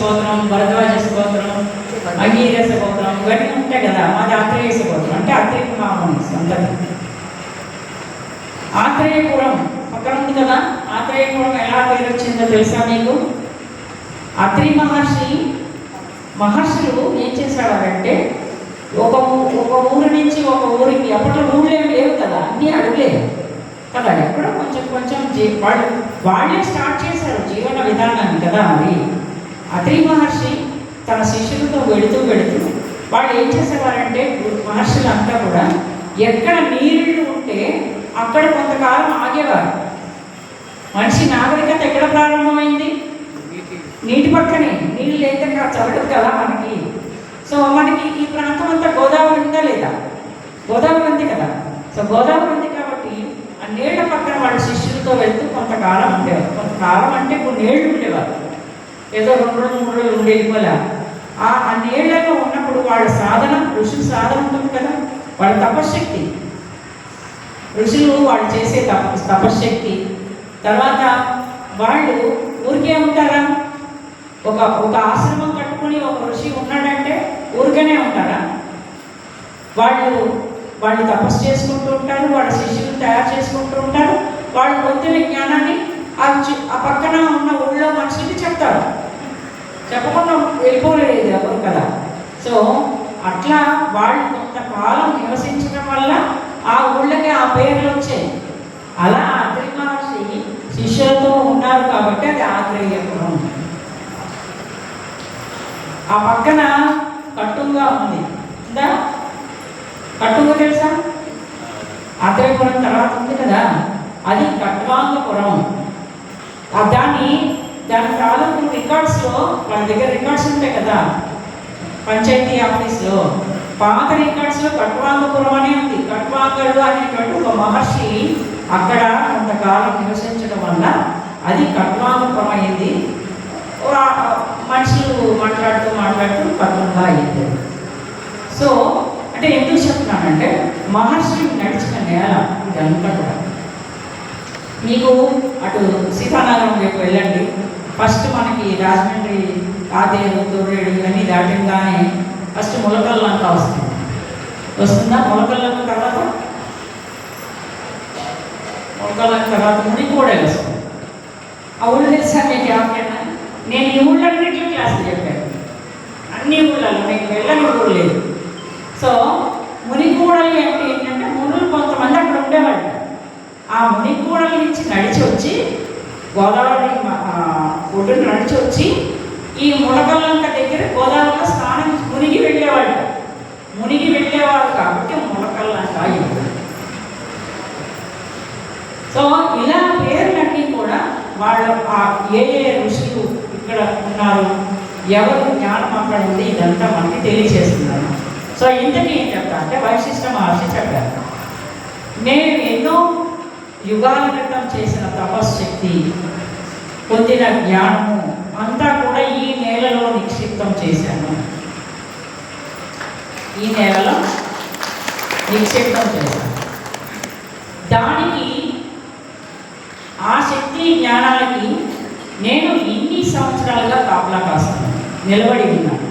గోత్రం, భరద్వాజ గోత్రం, అంగీరస గోత్రం ఇవన్నీ ఉంటాయి కదా. మాది ఆత్రేయస గోత్రం, అంటే అత్రి మామూలు అంతటి. ఆత్రేయపురం పక్కన ఉంది కదా. ఆత్రేయపురం ఎలా పేరు వచ్చిందో తెలుసా మీకు? అత్రి మహర్షులు ఏం చేసేవారంటే ఒక ఊరి నుంచి ఒక ఊరికి, అప్పట్లో ఊళ్ళో ఏమి లేవు కదా, అన్నీ అడుగులే కదా, ఎక్కడో కొంచెం కొంచెం వాళ్ళే స్టార్ట్ చేశారు జీవన విధానాన్ని కదా. మరి అత్రి మహర్షి తన శిష్యులతో వెళుతూ వాళ్ళు ఏం చేసేవారంటే, మహర్షులంతా కూడా ఎక్కడ నీళ్ళు ఉంటే అక్కడ కొంతకాలం ఆగేవారు. మనిషి నాగరికత ఎక్కడ ప్రారంభమైంది? నీటి పక్కనే. నీళ్ళు లేకుండా చదవదు కదా మనకి. సో మనకి ఈ ప్రాంతం అంతా గోదావరి ఉందా లేదా? గోదావరి ఉంది కదా. సో గోదావరి ఉంది కాబట్టి ఆ నీళ్ల పక్కన వాళ్ళ శిష్యులతో వెళ్తూ కొంతకాలం ఉండేవారు. కొంతకాలం అంటే కొన్ని ఏళ్ళు ఉండేవారు, ఏదో 2 రోజులు 3 రోజులు ఉండేవాళ్ళ. ఆ నీళ్లలో ఉన్నప్పుడు వాళ్ళ సాధన, ఋషుల సాధన ఉంటుంది కదా, వాళ్ళ తపశ్శక్తి, ఋషులు వాళ్ళు చేసే తపశ్శక్తి. తర్వాత వాళ్ళు ఊరికే ఉంటారా? ఒక ఆశ్రమం కట్టుకుని ఒక ఋషి ఉన్నాడంటే ఊరికనే ఉంటారా? వాళ్ళు తపస్సు చేసుకుంటూ ఉంటారు, వాళ్ళ శిష్యులు తయారు చేసుకుంటూ ఉంటారు. వాళ్ళు పొందిన జ్ఞానాన్ని ఆ పక్కన ఉన్న ఊళ్ళో మనుషులకి చెప్తారు. చెప్పకుండా వెళ్ళిపోలేదు ఎవరు కదా. సో అట్లా వాళ్ళు కొంతకాలం నివసించడం వల్ల ఆ ఊళ్ళకి ఆ పేర్లు వచ్చాయి. అలా అత్రి మహర్షి శిష్యులతో ఉన్నారు కాబట్టి అది ఆత్రేయపురం. ఆ పక్కన కట్టుగా ఉంది ఉందా? కట్టుగా తెలుసా? ఆత్రేయపురం తర్వాత ఉంది కదా, అది కట్వాంగపురం. దాని తాలూకు రికార్డ్స్లో వాళ్ళ దగ్గర రికార్డ్స్ ఉంటాయి కదా పంచాయతీ ఆఫీస్లో. పాత రికార్డ్స్లో కట్వాంగపురం అనే ఉంది. కట్వాంగడు అనేటువంటి ఒక మహర్షి అక్కడ కొంతకాలం నివసించడం వల్ల అది కట్వాంగపురం అయింది. మనుషులు మాట్లాడుతూ కట్వంగా అయ్యింది. సో అంటే ఎందుకు చెప్తున్నానంటే, మహర్షి నడిచిన నేల ఇదంతా కూడా. మీకు అటు సీతానగరం వైపు వెళ్ళండి, ఫస్ట్ మనకి రాజమండ్రి ఆదేరు తోరేడు ఇవన్నీ దాటంగానే ఫస్ట్ ములకల్లంక వస్తుందా? ములకల్లంక తర్వాత మునికోడే వస్తుంది. ఆ ఊళ్ళు తెలుసా మీకు? ఎవరికైనా నేను ఈ ఊళ్ళన్నింటిలో క్లాసులు చెప్పాను, అన్ని ఊళ్ళలో మీకు వెళ్ళని ఊరు లేదు. సో మునికూడలు ఏంటంటే మునులు కొంతమంది అక్కడ ఉండేవాళ్ళు. ఆ మునికూడల నుంచి నడిచి వచ్చి గోదావరి ఒడ్డును నడిచి వచ్చి ఈ ములకల్లంక దగ్గర గోదావరిలో స్నానం మునిగి వెళ్ళేవాళ్ళు కాబట్టి ములకల్లంక అయింది. సో ఇలా పేర్లన్నీ కూడా వాళ్ళు ఏ ఋషులు ఇక్కడ ఉన్నారు, ఎవరు జ్ఞానం అక్కడ ఉంది, ఇదంతా మనకి తెలియజేస్తున్నారు. సో ఇంతకీ ఏం చెప్తా అంటే, వైశిష్ట మహర్షి చెప్పారు, నేను ఎన్నో యుగాల క్రితం చేసిన తపశ్శక్తి, పొందిన జ్ఞానము అంతా కూడా ఈ నేలలో నిక్షిప్తం చేశాను. ఈ నేలలో నిక్షిప్తం చేశాను. దానికి ఆ శక్తి జ్ఞానాలకి నేను ఇన్ని సంవత్సరాలుగా కాపలా కాస్తున్నాను, నిలబడి ఉన్నాను.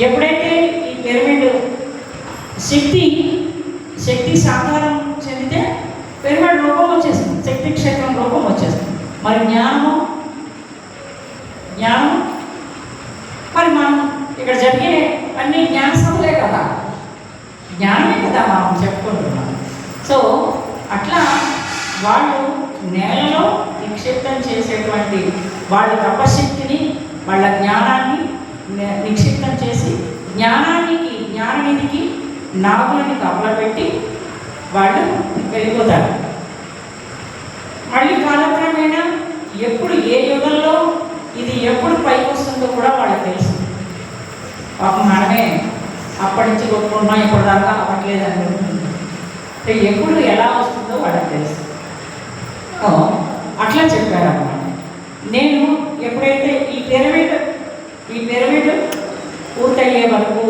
ఎప్పుడైతే ఈ పిరమిడ్ శక్తి సాకారం చెందితే పిరమిడ్ రూపం వచ్చేస్తుంది, శక్తి క్షేత్రం రూపం వచ్చేస్తుంది. మరి జ్ఞానం మరి మనం ఇక్కడ జరిగే అన్ని జ్ఞాన సభలే కదా, జ్ఞానమే కదా మనం చెప్పుకుంటున్నాం. సో అట్లా వాళ్ళు నేలలో నిక్షిప్తం చేసేటువంటి వాళ్ళ తపశక్తిని, వాళ్ళ జ్ఞానాన్ని నిక్షిప్తం చేసి జ్ఞాననిధికి నాగులని కప్పలపెట్టి వాళ్ళు వెళ్ళిపోతారు. మళ్ళీ కాలక్రమేణా ఎప్పుడు ఏ యుగంలో ఇది ఎప్పుడు పైకి వస్తుందో కూడా వాళ్ళకి తెలుసు. పాపం మనమే అప్పటి నుంచి కొట్టుకుంటున్నాం, ఇప్పటిదాకా అవ్వట్లేదు అనుకుంటున్నాం. ఎప్పుడు ఎలా వస్తుందో వాళ్ళకి తెలుసు. అట్లా చెప్పారన్నమాట. నేను ఎప్పుడైతే ఈ పిరమిడ్ పూర్తయ్యే వరకు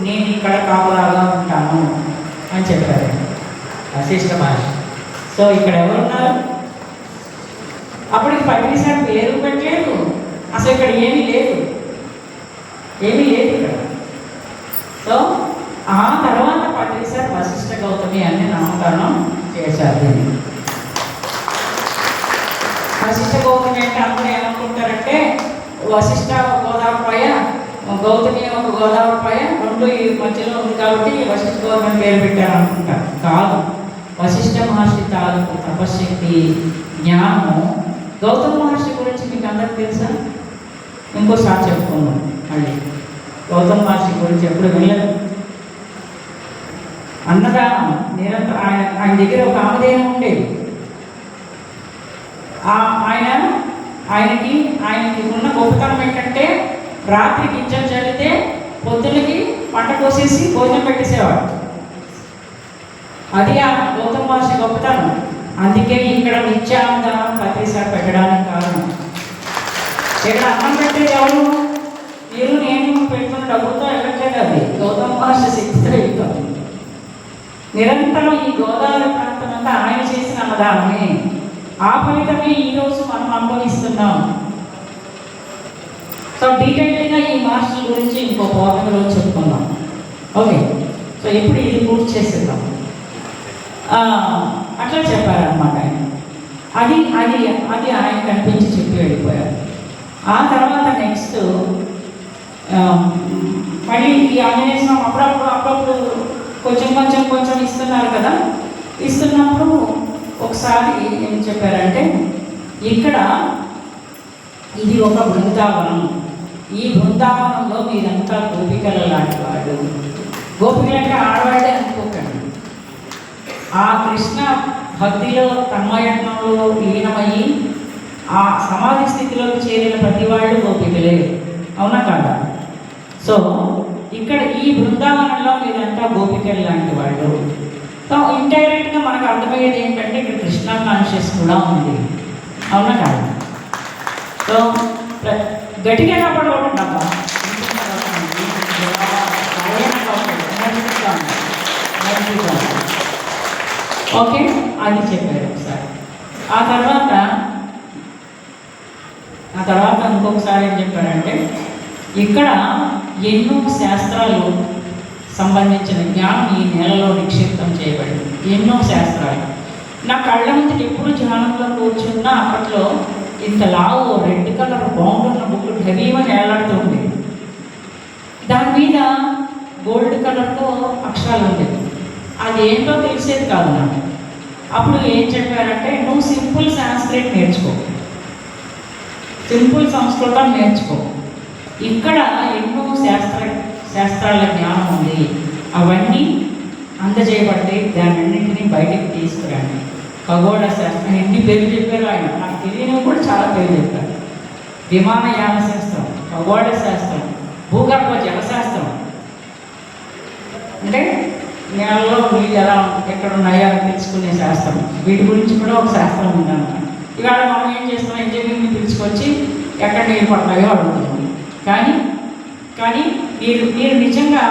నేను ఇక్కడ కాపులాగా ఉంటాను అని చెప్పారు వశిష్ఠ మహర్షి. సో ఇక్కడ ఎవరున్నారు? అప్పటికి పైసారి పేరు పెట్టలేదు, అసలు ఇక్కడ ఏమీ లేదు. వశిష్ఠ ఒక గోదావరిపాయ, గౌతమి ఒక గోదావరిపాయ, రెండు ఈ మధ్యలో ఉంది కాబట్టి వశిష్ఠ గోదావరి పేరు పెట్టారు అనుకుంటారు. కాదు, వశిష్ఠ మహర్షి తాలూకు తపశక్తి, జ్ఞానము. గౌతమ మహర్షి గురించి మీకు అందరికి తెలుసా? ఇంకోసారి చెప్పుకున్నాం మళ్ళీ. గౌతమ మహర్షి గురించి ఎప్పుడు వెళ్ళదు. అన్నదానం నిరంతరం ఆయన దగ్గర ఒక ఆమదేనం ఉండేది. ఆయనకి ఉన్న గొప్పతనం ఏంటంటే రాత్రి గింజలు చల్లితే పొద్దులకి పంట కోసేసి భోజనం పెట్టేసేవాడు. అది ఆ గౌతమ మహర్షి గొప్పతనం. అందుకే ఇక్కడ నిత్యానందనం ప్రతిసారి పెట్టడానికి కారణం. ఇక్కడ అన్నం పెట్టేది ఎవరు? మీరు నేను పెట్టుకున్న డబ్బుతో వెళ్ళట్లేదు, అది గౌతమ మహర్షి శక్తితో వెళ్తాం. నిరంతరం ఈ గోదావరి ప్రాంతం అంతా ఆయన చేసిన అన్నదానమే. ఆ ఫలితమే ఈరోజు మనం అనుభవిస్తున్నాం. సో డీటెయిల్గా ఈ మహర్షుల గురించి ఇంకో పౌర్ణమిలో చెప్పుకుందాం. ఓకే, సో ఇప్పుడు ఇది పూర్తి చేసేద్దాం. అట్లా చెప్పారనమాట ఆయన. అది అది అది ఆయన కనిపించి చెప్పి వెళ్ళిపోయారు. ఆ తర్వాత నెక్స్ట్ మళ్ళీ ఈ ఆంజనేయ స్వామి అప్పుడప్పుడు కొంచెం ఇస్తున్నారు కదా. ఇస్తున్నప్పుడు ఒకసారి ఏం చెప్పారంటే, ఇక్కడ ఇది ఒక బృందావనం, ఈ బృందావనంలో మీరంతా గోపికల లాంటి వాడు. గోపికలు అంటే ఆడవాళ్ళే అనుకోకండి. ఆ కృష్ణ భక్తిలో తన్మయత్నంలో లీనమయ్యి ఆ సమాధి స్థితిలోకి చేరిన ప్రతి వాళ్ళు గోపికలే, అవునా కాదా? సో ఇక్కడ ఈ బృందావనంలో మీరంతా గోపికలు లాంటి వాళ్ళు. సో ఇండైరెక్ట్గా మనకు అర్థమయ్యేది ఏంటంటే ఇక్కడ కృష్ణ కాన్షియస్ కూడా ఉంది, అవునా కాదు? సో గట్టిగా కాపాడుకోండి అబ్బా. ఓకే, అది చెప్పారు ఒకసారి. ఆ తర్వాత ఇంకొకసారి ఏం చెప్పారంటే, ఇక్కడ ఎన్నో శాస్త్రాలు సంబంధించిన జ్ఞానం ఈ నేలలో నిక్షిప్తం చేయబడింది. ఎన్నో శాస్త్రాలు నా కళ్ళ ముందుకు ఎప్పుడు ధ్యానంలో కూర్చున్నా అప్పట్లో ఇంత లావు రెడ్ కలర్ బౌండ్ ఉన్న బుక్ హెవీమని ఏలాడుతుంది. దాని మీద గోల్డ్ కలర్తో అక్షరాలు ఉండేది. అది ఏంటో తెలిసేది కాదు నాకు. అప్పుడు ఏం చెప్పారంటే, నువ్వు సింపుల్ సాంస్క్రిట్ నేర్చుకో, సింపుల్ సంస్కృతం నేర్చుకో, ఇక్కడ ఎన్నో శాస్త్రాల జ్ఞానం ఉంది, అవన్నీ అందజేయబడ్డాయి, దాని అన్నింటినీ బయటకు తీసుకురండి. ఖగోళ శాస్త్రం ఎన్ని పేర్లు చెప్పారు ఆయన, నాకు తెలియనివి కూడా చాలా పేర్లు చెప్పారు. విమానయాన శాస్త్రం, ఖగోళ శాస్త్రం, భూగర్భ జలశాస్త్రం, అంటే నేలలో నీళ్ళు ఎలా ఎక్కడ ఉన్నాయో అని తెలుసుకునే శాస్త్రం. వీటి గురించి కూడా ఒక శాస్త్రం ఉందన్నమాట. ఇవాళ మనం ఏం చేస్తున్నాం, ఇంజనీరింగ్ని పిలుచుకొచ్చి ఎక్కడ నీళ్ళు పడతాయో అడుగుతున్నాం. కానీ మీరు నిజంగా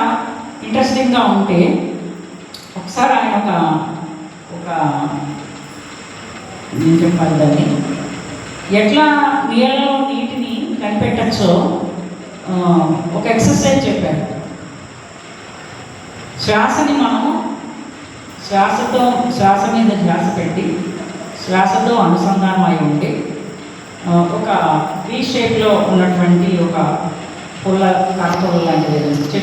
ఇంట్రెస్టింగ్గా ఉంటే ఒకసారి ఆయన ఒక నేను చెప్పాలి దాన్ని, ఎట్లా నీళ్ళలో నీటిని కనిపెట్టచ్చో ఒక ఎక్సర్సైజ్ చెప్పారు. శ్వాసని మనము శ్వాస మీద ధ్యాస పెట్టి శ్వాసతో అనుసంధానం అయి ఉండి ఒక వీ షేప్లో ఉన్నటువంటి ఒక కర్ర పుల్ల లాంటిది చెట్టు